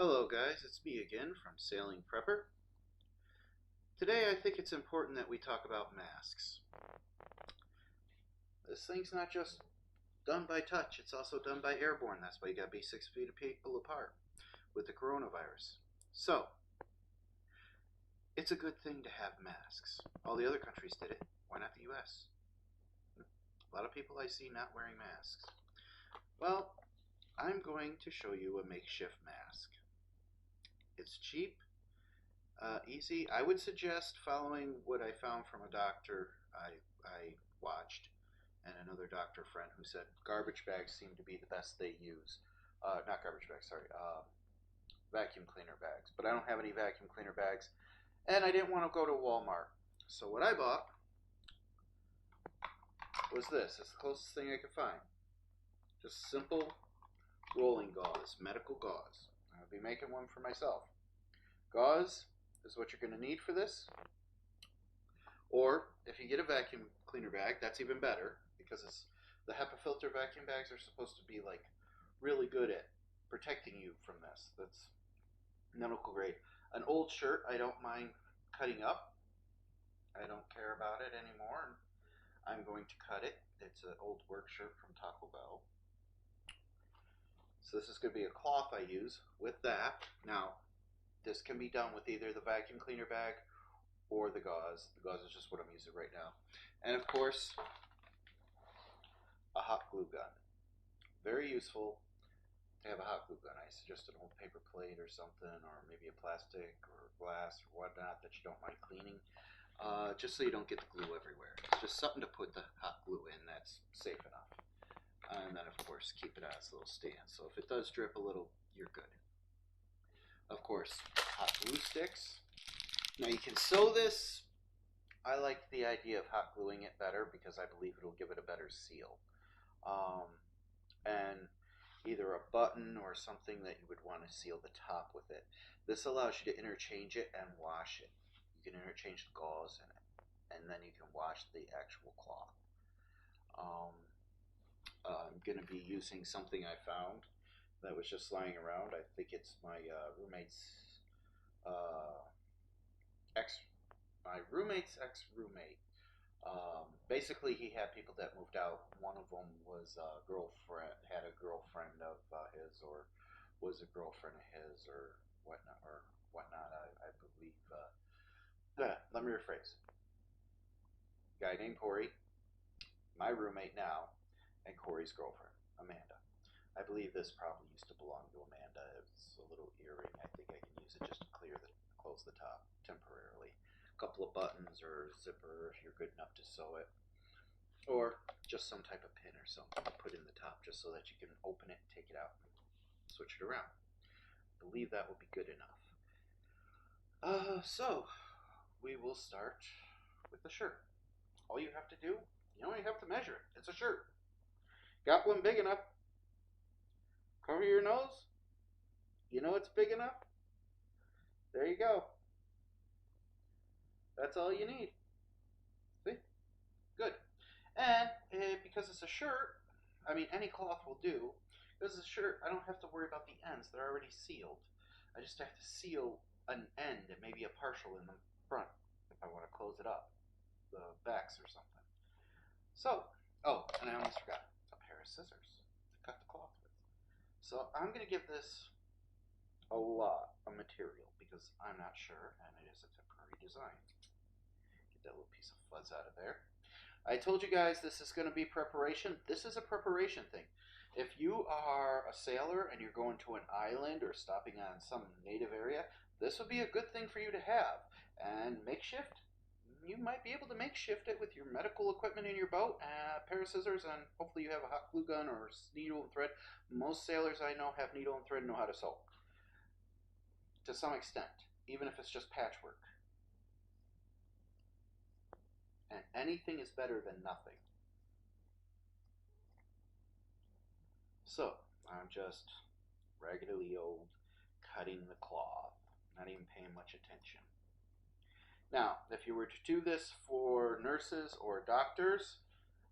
Hello guys, it's me again from Sailing Prepper. Today I think it's important that we talk about masks. This thing's not just done by touch, it's also done by airborne. That's why you gotta be 6 feet of people apart with the coronavirus. So, it's a good thing to have masks. All the other countries did it. Why not the US? A lot of people I see not wearing masks. Well, I'm going to show you a makeshift mask. It's cheap, easy. I would suggest following what I found from a doctor I watched and another doctor friend who said garbage bags seem to be the best they use. Not garbage bags, sorry, vacuum cleaner bags. But I don't have any vacuum cleaner bags, and I didn't want to go to Walmart. So what I bought was this. It's the closest thing I could find. Just simple rolling gauze, medical gauze. I'll be making one for myself. Gauze is what you're going to need for this. Or if you get a vacuum cleaner bag, that's even better because the HEPA filter vacuum bags are supposed to be like really good at protecting you from this. That's medical grade. An old shirt I don't mind cutting up. I don't care about it anymore. I'm going to cut it. It's an old work shirt from Taco Bell. So this is going to be a cloth I use with that. Now, this can be done with either the vacuum cleaner bag or the gauze. The gauze is just what I'm using right now. And of course, a hot glue gun. Very useful to have a hot glue gun. I suggest an old paper plate or something, or maybe a plastic or glass or whatnot that you don't mind cleaning, just so you don't get the glue everywhere. It's just something to put the hot glue in that's safe enough. And then, of course, keep it on its little stand. So if it does drip a little, you're good. Of course, hot glue sticks. Now you can sew this. I like the idea of hot gluing it better because I believe it'll give it a better seal. And either a button or something that you would want to seal the top with it. This allows you to interchange it and wash it. You can interchange the gauze in it, and then you can wash the actual cloth. I'm going to be using something I found that was just lying around. I think it's my roommate's ex-roommate. Basically, he had people that moved out. One of them was a girlfriend, had a girlfriend of his, or was a girlfriend of his, or whatnot. I believe. Let me rephrase. Guy named Corey, my roommate now, and Corey's girlfriend, Amanda. I believe this probably used to belong to Amanda. It's a little earring. I think I can use it just to close the top temporarily. A couple of buttons or zipper if you're good enough to sew it. Or just some type of pin or something to put in the top just so that you can open it, take it out, and switch it around. I believe that will be good enough. So we will start with the shirt. All you have to do, you only have to measure it. It's a shirt. Got one big enough? Cover your nose. You know it's big enough? There you go. That's all you need. See? Good. And because it's a shirt, I mean any cloth will do. Because it's a shirt, I don't have to worry about the ends. They're already sealed. I just have to seal an end and maybe a partial in the front if I want to close it up. The backs or something. So, oh, and I almost forgot. A pair of scissors to cut the cloth with. So I'm going to give this a lot of material because I'm not sure, and it is a temporary design. Get that little piece of fuzz out of there. I told you guys this is going to be preparation. This is a preparation thing. If you are a sailor and you're going to an island or stopping on some native area, this would be a good thing for you to have. And makeshift, you might be able to makeshift it with your medical equipment in your boat, a pair of scissors, and hopefully you have a hot glue gun or needle and thread. Most sailors I know have needle and thread and know how to sew. To some extent, even if it's just patchwork. And anything is better than nothing. So, I'm just raggedly old cutting the cloth, not even paying much attention. Now, if you were to do this for nurses or doctors,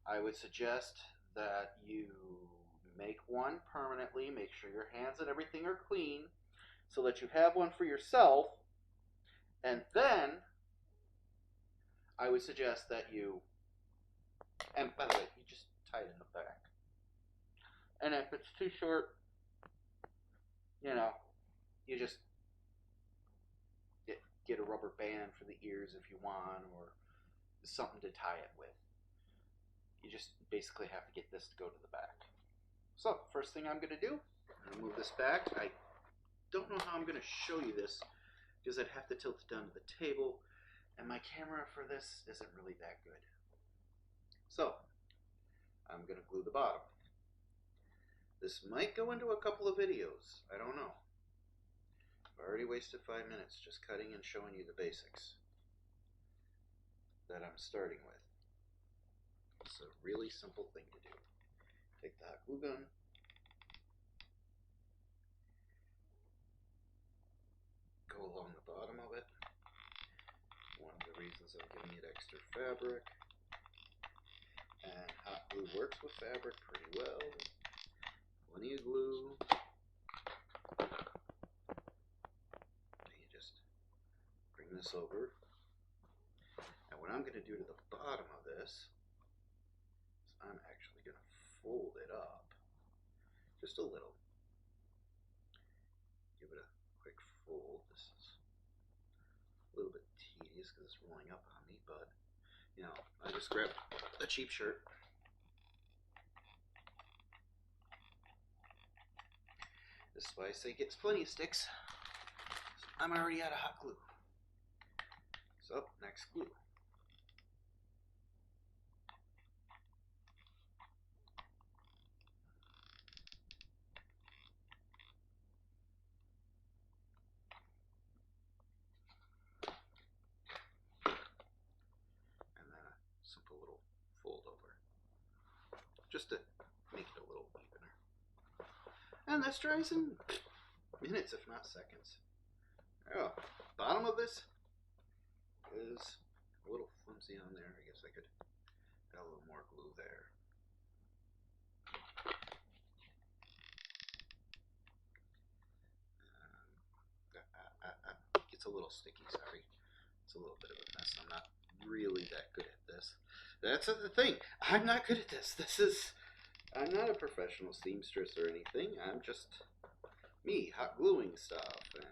I would suggest that you make one permanently. Make sure your hands and everything are clean. so that you have one for yourself. And then I would suggest that you, and by the way, you just tie it in the back. And if it's too short, you know, you just get a rubber band for the ears if you want, or something to tie it with. You just basically have to get this to go to the back. So, first thing I'm going to do, I'm going to move this back. I don't know how I'm going to show you this, because I'd have to tilt it down to the table, and my camera for this isn't really that good. So, I'm going to glue the bottom. This might go into a couple of videos. I don't know. I've already wasted 5 minutes just cutting and showing you the basics that I'm starting with. It's a really simple thing to do. Take the hot glue gun, go along the bottom of it. One of the reasons I'm giving it extra fabric, and hot glue works with fabric pretty well. Plenty of glue. You just bring this over. And what I'm going to do to the bottom of this is I'm actually going to fold it up just a little. Give it a quick fold. This is a little bit tedious because it's rolling up on me, but you know, I just grabbed a cheap shirt. This is why I say gets plenty of sticks. I'm already out of hot glue. So, next glue. And then a simple little fold over. Just to make it a little evener. And this dries in minutes, if not seconds. Oh, bottom of this is a little flimsy on there. I guess I could add a little more glue there. It's a little sticky, sorry. It's a little bit of a mess. I'm not really that good at this. That's the thing. I'm not good at this. I'm not a professional seamstress or anything. I'm just me, hot gluing stuff. And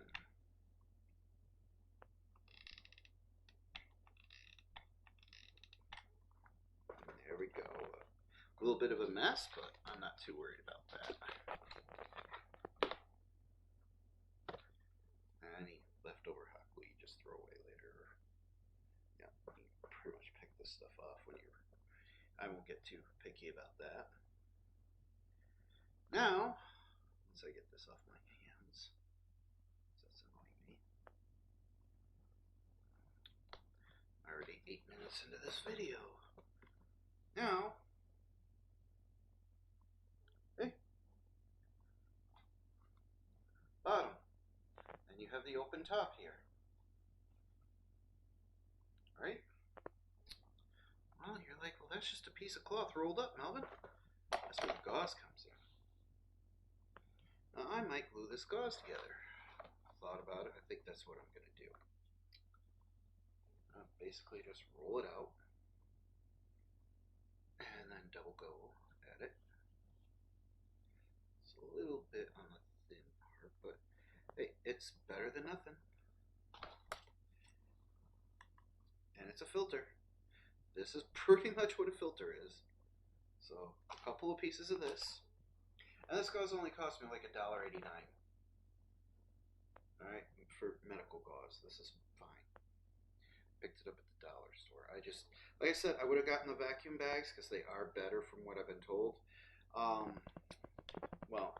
there we go. A little bit of a mess, but I'm not too worried about that. Any leftover hot glue you just throw away later. Yeah, you can pretty much pick this stuff off when you're. I won't get too picky about that. Now, once I get this off my hands, that's annoying me. Already 8 minutes into this video. Now, hey, bottom, and you have the open top here, right? Well, you're like, well, that's just a piece of cloth rolled up, Melvin. That's where the gauze comes in. Now, I might glue this gauze together. I thought about it. I think that's what I'm going to do. Basically, just roll it out and then double go at it. It's a little bit on the thin part, but hey, it's better than nothing. And it's a filter. This is pretty much what a filter is. So, a couple of pieces of this. And this gauze only cost me like $1.89. Alright, for medical gauze, this is fine. Picked it up at the dollar store. I just, like I said, I would have gotten the vacuum bags because they are better from what I've been told. Well,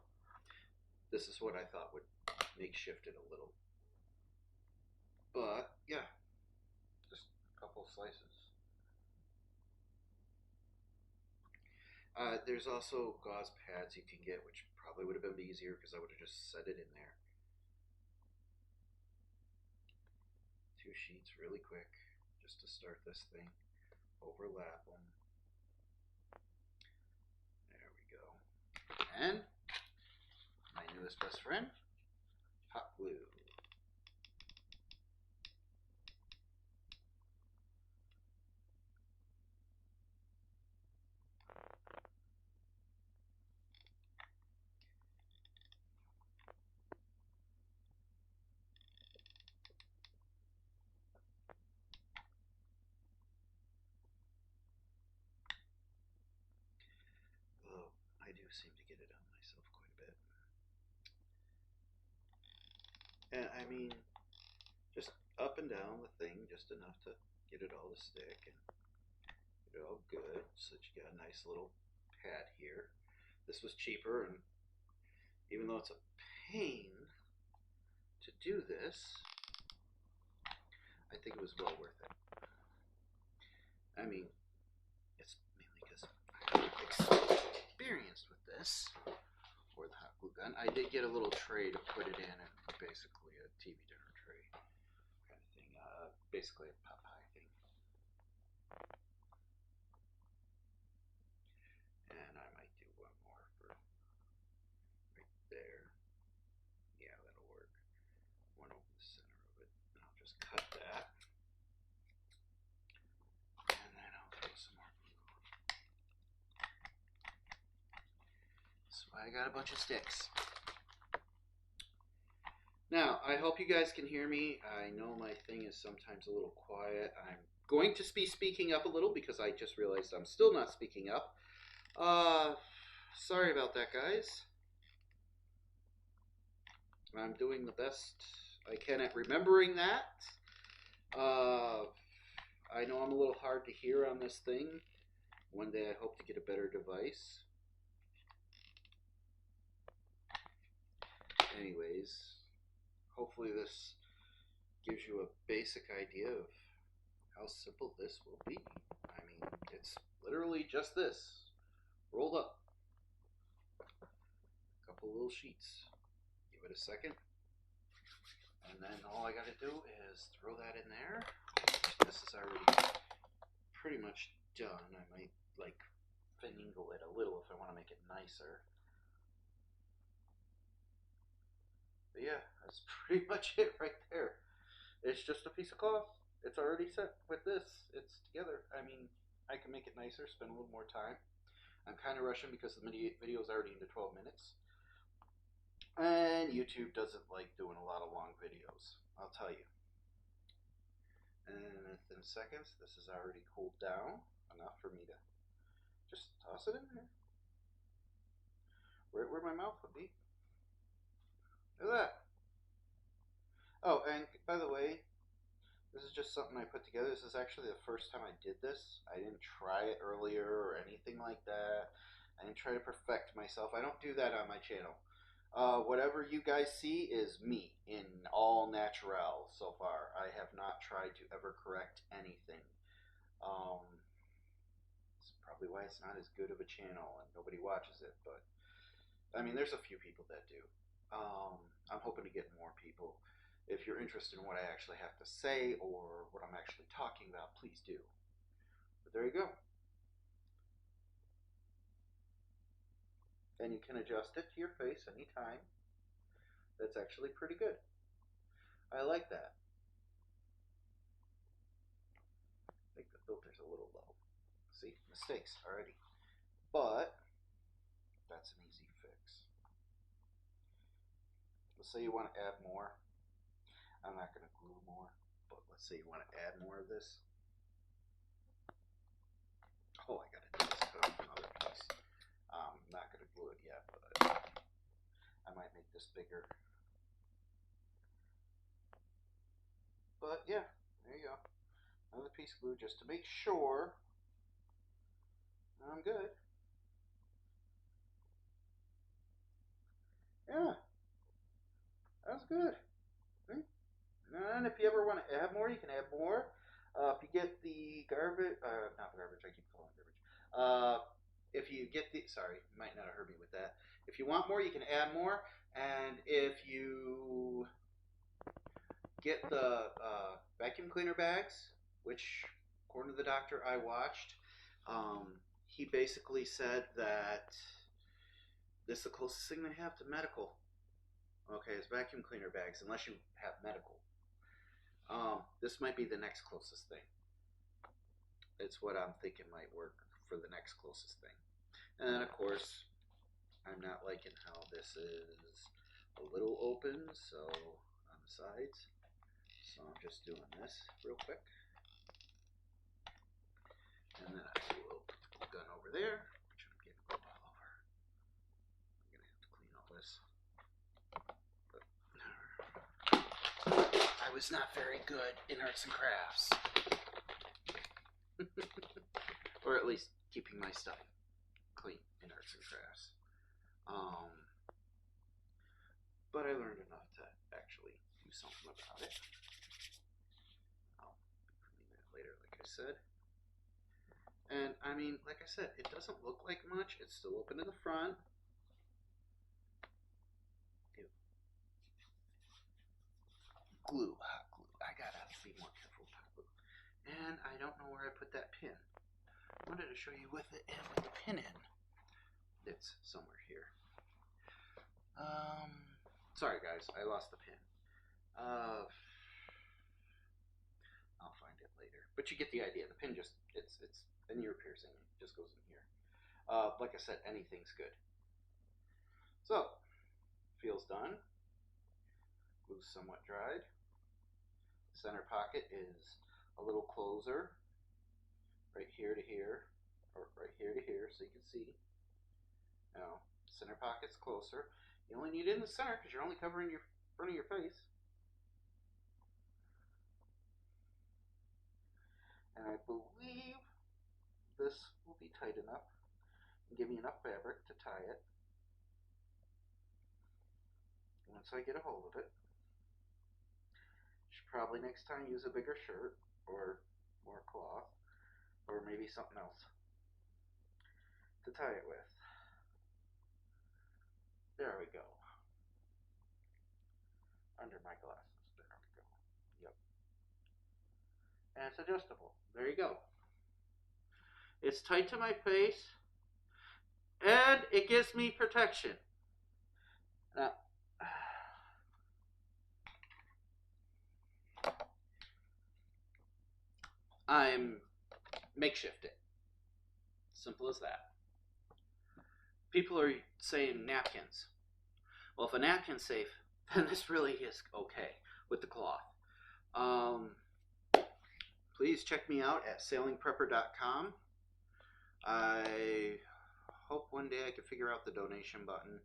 this is what I thought would makeshift it a little. But, yeah, just a couple slices. There's also gauze pads you can get, which probably would have been easier because I would have just set it in there. 2 sheets really quick just to start this thing. Overlap them. There we go. And my newest best friend, hot glue. seem to get it on myself quite a bit. And I mean, just up and down the thing, just enough to get it all to stick and get it all good, so that you got a nice little pad here. This was cheaper, and even though it's a pain to do this, I think it was well worth it. I mean, it's mainly because I'm experienced with this, or the hot glue gun. I did get a little tray to put it in, and basically a TV dinner tray kind of thing. Basically a pot pie thing. And I might do one more for right there. Yeah, that'll work. One over the center of it. And I'll just cut that. And then I'll throw some more glue. So I got a bunch of sticks. Now, I hope you guys can hear me. I know my thing is sometimes a little quiet. I'm going to be speaking up a little because I just realized I'm still not speaking up. Sorry about that, guys. I'm doing the best I can at remembering that. I know I'm a little hard to hear on this thing. One day I hope to get a better device. Anyways, hopefully this gives you a basic idea of how simple this will be. I mean, it's literally just this, rolled up. A couple little sheets. Give it a second. And then all I gotta do is throw that in there. This is already pretty much done. I might like finagle it a little if I want to make it nicer. But yeah, that's pretty much it right there. It's just a piece of cloth. It's already set with this. It's together. I mean, I can make it nicer, spend a little more time. I'm kind of rushing because the video is already into 12 minutes. And YouTube doesn't like doing a lot of long videos, I'll tell you. And within seconds, this is already cooled down enough for me to just toss it in there. Right where my mouth would be. Look at that. Oh, and by the way, this is just something I put together. This is actually the first time I did this. I didn't try it earlier or anything like that. I didn't try to perfect myself. I don't do that on my channel. Whatever you guys see is me in all natural so far. I have not tried to ever correct anything. It's probably why it's not as good of a channel and nobody watches it, but I mean, there's a few people that do. I'm hoping to get more people. If you're interested in what I actually have to say or what I'm actually talking about, please do. But there you go. And you can adjust it to your face anytime. That's actually pretty good. I like that. I think the filter's a little low. See, mistakes already. But that's an easy fix. Let's say you want to add more. I'm not going to glue more, but let's say you want to add more of this. Oh, I got to do this to another piece. I'm not going to glue it yet, but I might make this bigger. But yeah, there you go. Another piece of glue just to make sure I'm good. Yeah, that's good. See? And if you ever want to add more, you can add more. If you get the garbage, not garbage, I keep calling it garbage. If you get the, sorry, you might not have heard me with that. If you want more, you can add more. And if you get the vacuum cleaner bags, which according to the doctor I watched, he basically said that this is the closest thing they have to medical. Okay, it's vacuum cleaner bags, unless you have medical. This might be the next closest thing. It's what I'm thinking might work for the next closest thing. And then, of course, I'm not liking how this is a little open, so on the sides. So I'm just doing this real quick. And then I will put the glue gun over there, which I'm getting glue all over. was not very good in arts and crafts. Or at least keeping my stuff clean in arts and crafts. But I learned enough to actually do something about it. I'll be cleaning that later, like I said. And I mean, like I said, it doesn't look like much. It's still open in the front. Ew. Glue, hot glue. I gotta be more careful with hot glue. And I don't know where I put that pin. I wanted to show you with it and with the pin in. It's somewhere here. Sorry guys, I lost the pin. I'll find it later. But you get the idea. The pin just, it's an ear piercing. It just goes in here. Like I said, anything's good. So, feels done. Glue's somewhat dried. Center pocket is a little closer. Right here to here. Or right here to here, so you can see. Now, center pocket's closer. You only need it in the center because you're only covering your front of your face. And I believe this will be tight enough and give me enough fabric to tie it. Once I get a hold of it, should probably next time use a bigger shirt or more cloth or maybe something else to tie it with. There we go. Under my glasses. There we go. Yep. And it's adjustable. There you go. It's tight to my face. And it gives me protection. Now, I'm makeshift it. Simple as that. People are saying napkins. Well, if a napkin's safe, then this really is okay with the cloth. Please check me out at sailingprepper.com. I hope one day I can figure out the donation button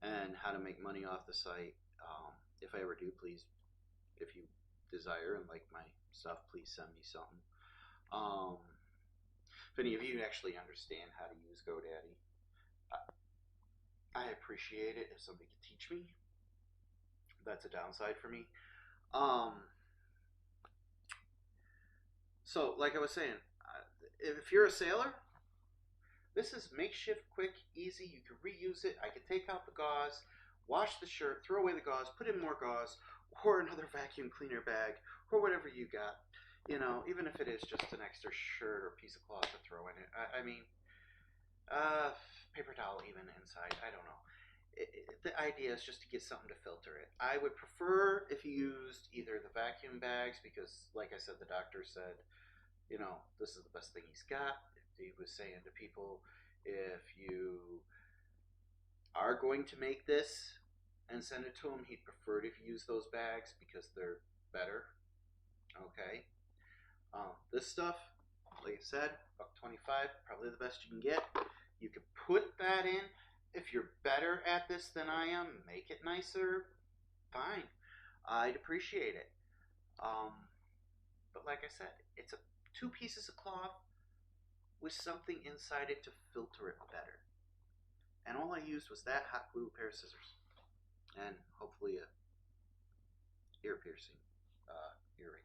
and how to make money off the site. If I ever do, please, if you desire and like my stuff, please send me something. If any of you actually understand how to use GoDaddy, I appreciate it if somebody could teach me. That's a downside for me. So, like I was saying, if you're a sailor, this is makeshift, quick, easy. You can reuse it. I can take out the gauze, wash the shirt, throw away the gauze, put in more gauze, or another vacuum cleaner bag, or whatever you got. You know, even if it is just an extra shirt or piece of cloth to throw in it. I mean, paper towel even inside. I don't know. The idea is just to get something to filter it. I would prefer if you used either the vacuum bags because, like I said, the doctor said, you know, this is the best thing he's got. He was saying to people, if you are going to make this and send it to him, he'd prefer it if you use those bags because they're better. Okay. This stuff, like I said, $1.25, probably the best you can get. You could put that in. If you're better at this than I am, make it nicer, fine. I'd appreciate it. But like I said, it's two pieces of cloth with something inside it to filter it better. And all I used was that hot glue, pair of scissors, and hopefully a ear piercing earring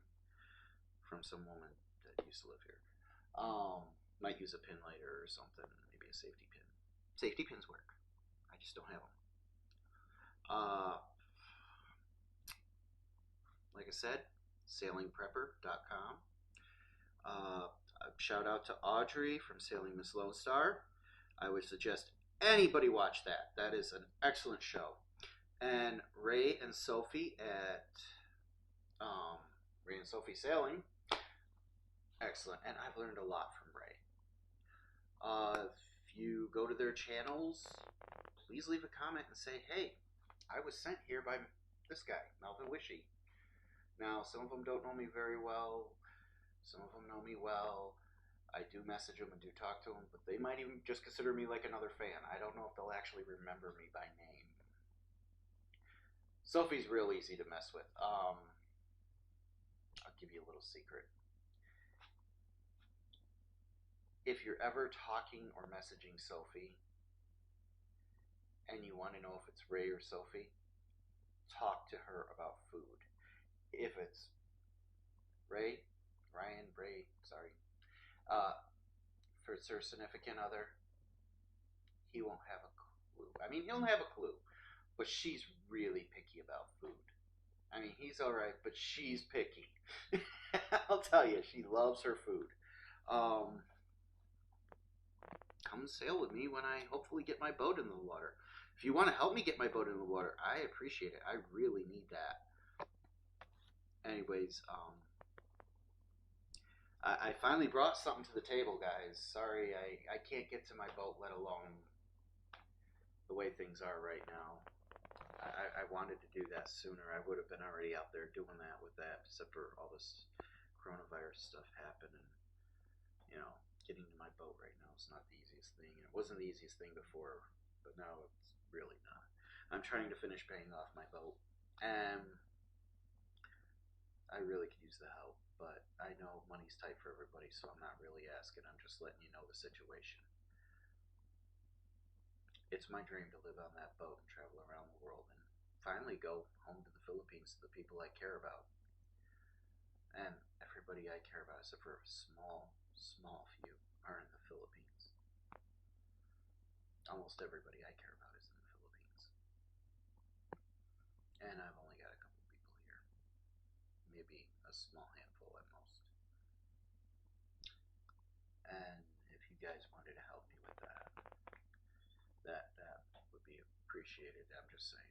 from some woman that used to live here. Might use a pin later or something, maybe a safety pin. Safety pins work. I just don't have them. Like I said, sailingprepper.com. Shout out to Audrey from Sailing Miss Lone Star. I would suggest anybody watch that. That is an excellent show. And Ray and Sophie at Ray and Sophie Sailing. Excellent. And I've learned a lot from Ray. If you go to their channels, please leave a comment and say, hey, I was sent here by this guy, Melvin Wishy. Now, some of them don't know me very well. Some of them know me well. I do message them and do talk to them, but they might even just consider me like another fan. I don't know if they'll actually remember me by name. Sophie's real easy to mess with. give you a little secret. If you're ever talking or messaging Sophie and you want to know if it's Ray or Sophie, talk to her about food. If it's Ray, Ryan, Ray, sorry, for it's her significant other, he won't have a clue. I mean, he'll have a clue, but she's really picky about food. I mean, he's all right, but she's picky. I'll tell you, she loves her food. Come sail with me when I hopefully get my boat in the water. If you want to help me get my boat in the water, I appreciate it. I really need that. Anyways, I finally brought something to the table, guys. Sorry, I can't get to my boat, let alone the way things are right now. I wanted to do that sooner. I would have been already out there doing that with that, except for all this coronavirus stuff happening. You know, getting to my boat right now is not the easiest thing. It wasn't the easiest thing before, but now it's really not. I'm trying to finish paying off my boat, and I really could use the help, but I know money's tight for everybody, so I'm not really asking. I'm just letting you know the situation. It's my dream to live on that boat and travel around the world and finally go home to the Philippines to the people I care about. And everybody I care about, except for a small few, are in the Philippines. Almost everybody I care about is in the Philippines. And I've only got a couple people here. Maybe a small handful at most. And if you guys wanted to help me with that would be appreciated. I'm just saying.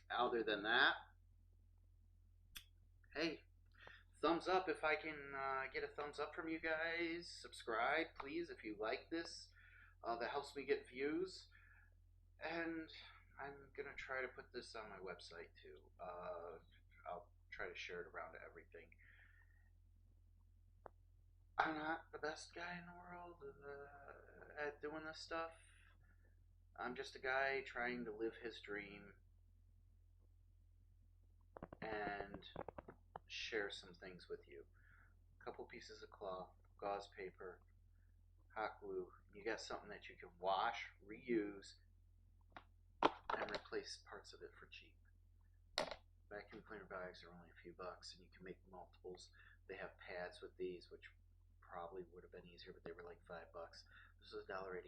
Other than that, hey, thumbs up if I can get a thumbs up from you guys. Subscribe, please, if you like this. That helps me get views. And I'm going to try to put this on my website, too. I'll try to share it around to everything. I'm not the best guy in the world at doing this stuff. I'm just a guy trying to live his dream and share some things with you. A couple pieces of cloth, gauze paper, hot glue. You got something that you can wash, reuse, and replace parts of it for cheap. Vacuum cleaner bags are only a few bucks, and you can make multiples. They have pads with these, which probably would have been easier, but they were like $5. This was $1.89.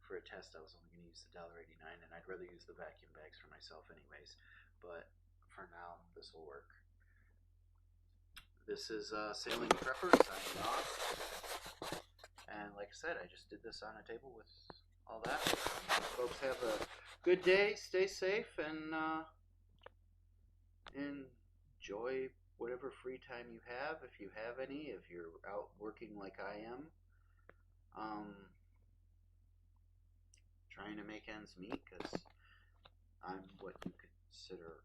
For a test, I was only going to use the $1.89, and I'd rather use the vacuum bags for myself anyways. But for now, this will work. This is Sailing Prepper signing off. And like I said, I just did this on a table with all that. Folks, have a good day, stay safe, and enjoy whatever free time you have, if you have any, if you're out working like I am. Trying to make ends meet, because I'm what you could consider,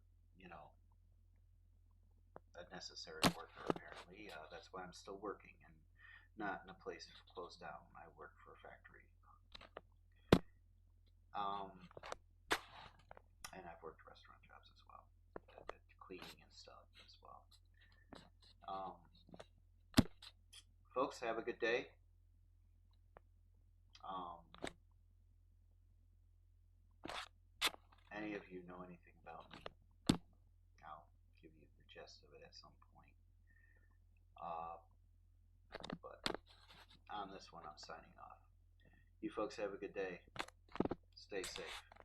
a necessary worker, apparently. That's why I'm still working and not in a place closed down. I work for a factory. And I've worked restaurant jobs as well, cleaning and stuff as well. Folks, have a good day. Any of you know anything about me, I'll give you the gist of it at some point. But on this one, I'm signing off. You folks have a good day. Stay safe.